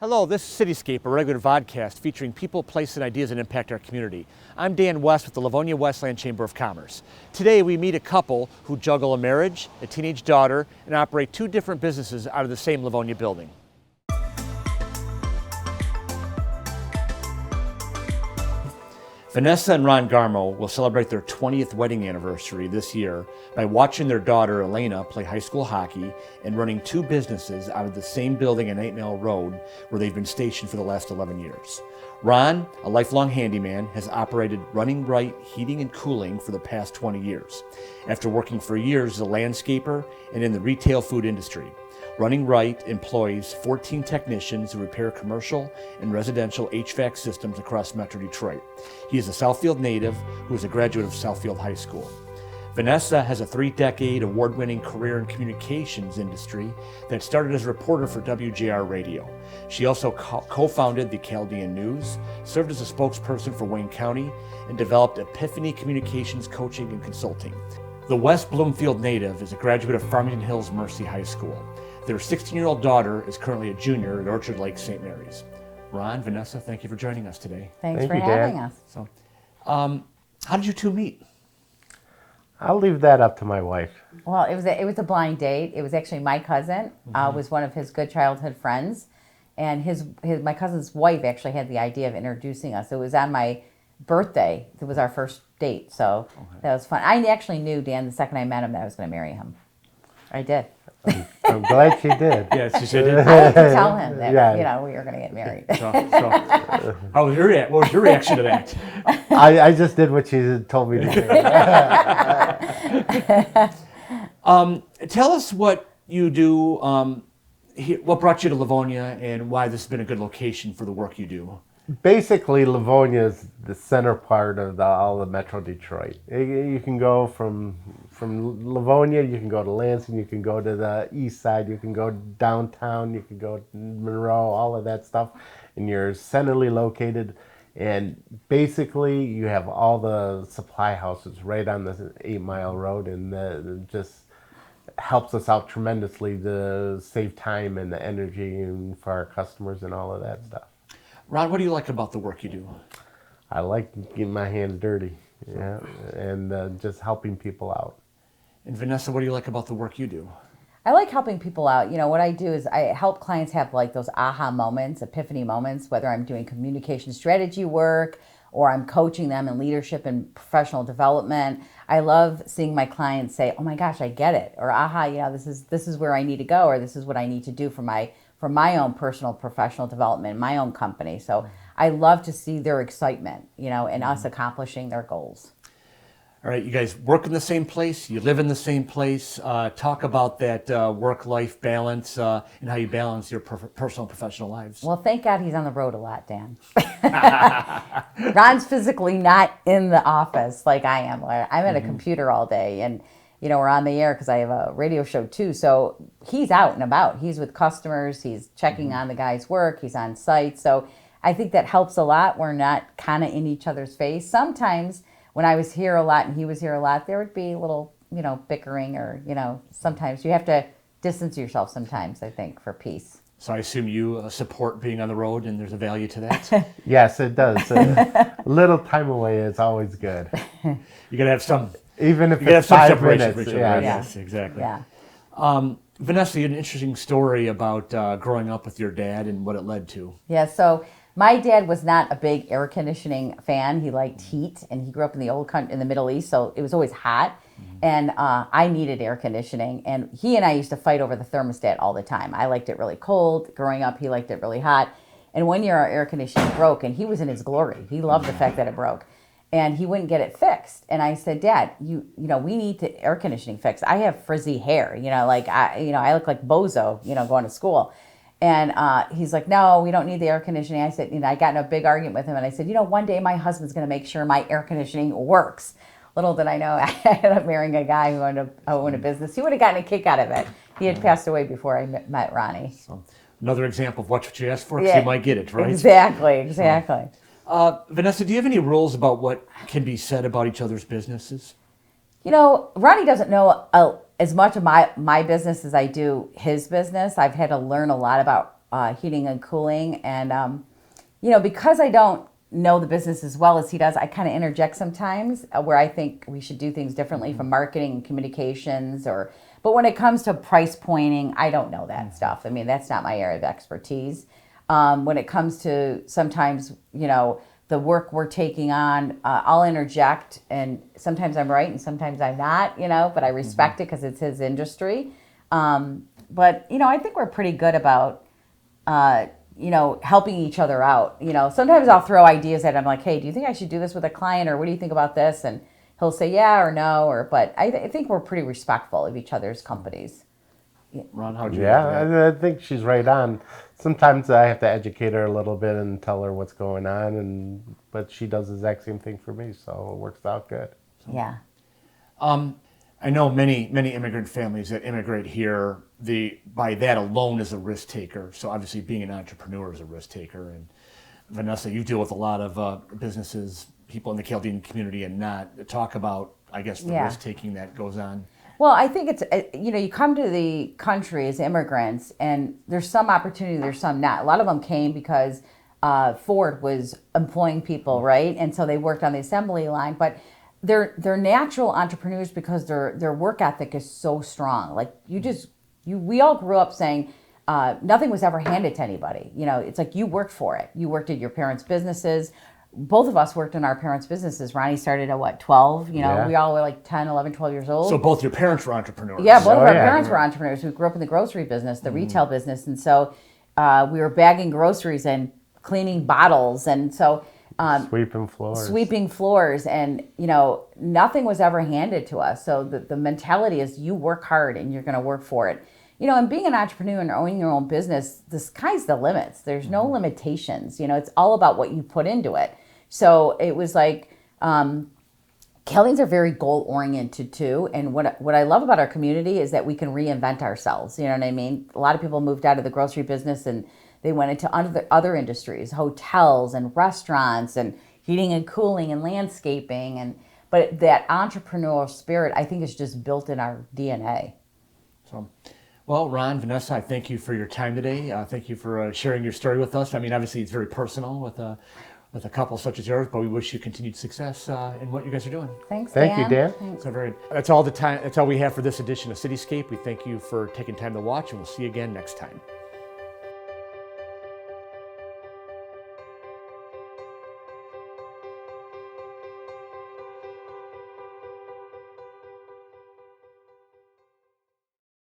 Hello, this is CityScape, a regular vodcast featuring people, places, and ideas that impact our community. I'm Dan West with the Livonia Westland Chamber of Commerce. Today we meet a couple who juggle a marriage, a teenage daughter, and operate two different businesses out of the same Livonia building. Vanessa and Ron Garmo will celebrate their 20th wedding anniversary this year by watching their daughter Elena play high school hockey and running two businesses out of the same building on 8 Mile Road where they've been stationed for the last 11 years. Ron, a lifelong handyman, has operated Running Right Heating and Cooling for the past 20 years, after working for years as a landscaper and in the retail food industry. Running Right employs 14 technicians who repair commercial and residential HVAC systems across Metro Detroit. He is a Southfield native who is a graduate of Southfield High School. Vanessa has a 3-decade award-winning career in communications industry that started as a reporter for WJR Radio. She also co-founded the Chaldean News, served as a spokesperson for Wayne County, and developed Epiphany Communications Coaching and Consulting. The West Bloomfield native is a graduate of Farmington Hills Mercy High School. Their 16-year-old daughter is currently a junior at Orchard Lake St. Mary's. Ron, Vanessa, thank you for joining us today. Thanks for having us. So, how did you two meet? I'll leave that up to my wife. Well, it was a blind date. It was actually my cousin, was one of his good childhood friends, and my cousin's wife actually had the idea of introducing us. It was on my birthday. It was our first date, so that was fun. I actually knew Dan the second I met him that I was going to marry him. I did. I'm glad she did. Yes, she did. I had to tell him that we were going to get married. What was your reaction to that? I just did what she told me to do. Tell us what you do, what brought you to Livonia, and why this has been a good location for the work you do. Basically, Livonia is the center part of all of Metro Detroit. You can go from Livonia, you can go to Lansing, you can go to the east side, you can go downtown, you can go to Monroe, all of that stuff, and you're centrally located. And basically, you have all the supply houses right on the 8 Mile Road, and it just helps us out tremendously to save time and the energy and for our customers and all of that stuff. Ron, what do you like about the work you do? I like getting my hands dirty, and just helping people out. And Vanessa, what do you like about the work you do? I like helping people out. You know, what I do is I help clients have like those aha moments, epiphany moments, whether I'm doing communication strategy work or I'm coaching them in leadership and professional development. I love seeing my clients say, "Oh my gosh, I get it," or "Aha, this is where I need to go," or "This is what I need to do for my own personal professional development, my own company." So I love to see their excitement, and us accomplishing their goals. All right, you guys work in the same place, you live in the same place. Talk about that work-life balance and how you balance your personal and professional lives. Well, thank God he's on the road a lot, Dan. Ron's physically not in the office like I am. I'm at a computer all day, and we're on the air because I have a radio show too. So he's out and about. He's with customers. He's checking on the guy's work. He's on site. So I think that helps a lot. We're not kind of in each other's face. Sometimes when I was here a lot and he was here a lot, there would be a little, bickering or, sometimes you have to distance yourself sometimes, I think, for peace. So I assume you support being on the road and there's a value to that? Yes, it does. A little time away is always good. You got to have some... Even if it's 5 minutes. For each other, right? Yes, exactly. Yeah. Vanessa, you had an interesting story about growing up with your dad and what it led to. Yeah, so my dad was not a big air conditioning fan. He liked heat, and he grew up in the Middle East, so it was always hot. And I needed air conditioning, and he and I used to fight over the thermostat all the time. I liked it really cold. Growing up, he liked it really hot. And one year our air conditioning broke, and he was in his glory. He loved the fact that it broke. And he wouldn't get it fixed. And I said, "Dad, we need the air conditioning fixed. I have frizzy hair, I look like Bozo, going to school." And he's like, "No, we don't need the air conditioning." I said, I got in a big argument with him, and I said, "One day my husband's going to make sure my air conditioning works." Little did I know, I ended up marrying a guy who owned a business. He would have gotten a kick out of it. He had passed away before I met Ronnie. So another example of watch what you ask for, because you might get it, right? Exactly. Vanessa, do you have any rules about what can be said about each other's businesses? Ronnie doesn't know as much of my business as I do his business. I've had to learn a lot about heating and cooling. And, because I don't know the business as well as he does, I kind of interject sometimes where I think we should do things differently from marketing and communications but when it comes to price pointing, I don't know that stuff. I mean, that's not my area of expertise. When it comes to sometimes, the work we're taking on, I'll interject, and sometimes I'm right and sometimes I'm not, but I respect it because it's his industry. But, I think we're pretty good about, helping each other out. Sometimes I'll throw ideas at him like, hey, do you think I should do this with a client, or what do you think about this? And he'll say yeah or no, but I think we're pretty respectful of each other's companies. Ron, how'd you I think she's right on. Sometimes I have to educate her a little bit and tell her what's going on, but she does the exact same thing for me, so it works out good. Yeah. I know many immigrant families that immigrate here, by that alone is a risk taker. So obviously being an entrepreneur is a risk taker. And Vanessa, you deal with a lot of businesses, people in the Chaldean community and not. Talk about, I guess, the risk taking that goes on. Well, I think it's, you come to the country as immigrants, and there's some opportunity, there's some not. A lot of them came because Ford was employing people, right? And so they worked on the assembly line, but they're natural entrepreneurs because their work ethic is so strong. Like we all grew up saying nothing was ever handed to anybody. It's like you worked for it. You worked at your parents' businesses. Both of us worked in our parents' businesses. Ronnie started at 12? We all were like 10, 11, 12 years old. So both your parents were entrepreneurs? Yeah, both of our parents were entrepreneurs. We grew up in the grocery business, the retail business. And so we were bagging groceries and cleaning bottles. And so sweeping floors. And, nothing was ever handed to us. So the mentality is you work hard and you're going to work for it. And being an entrepreneur and owning your own business, the sky's the limits. There's no limitations. It's all about what you put into it. So it was like, Chaldeans are very goal oriented too. And what I love about our community is that we can reinvent ourselves. You know what I mean? A lot of people moved out of the grocery business and they went into other industries, hotels and restaurants and heating and cooling and landscaping. But that entrepreneurial spirit, I think, is just built in our DNA. So, well, Ron, Vanessa, I thank you for your time today. Thank you for sharing your story with us. I mean, obviously, it's very personal with a couple such as yours, but we wish you continued success in what you guys are doing. Thanks, Thank you, Dan. So that's all the time. That's all we have for this edition of CityScape. We thank you for taking time to watch, and we'll see you again next time.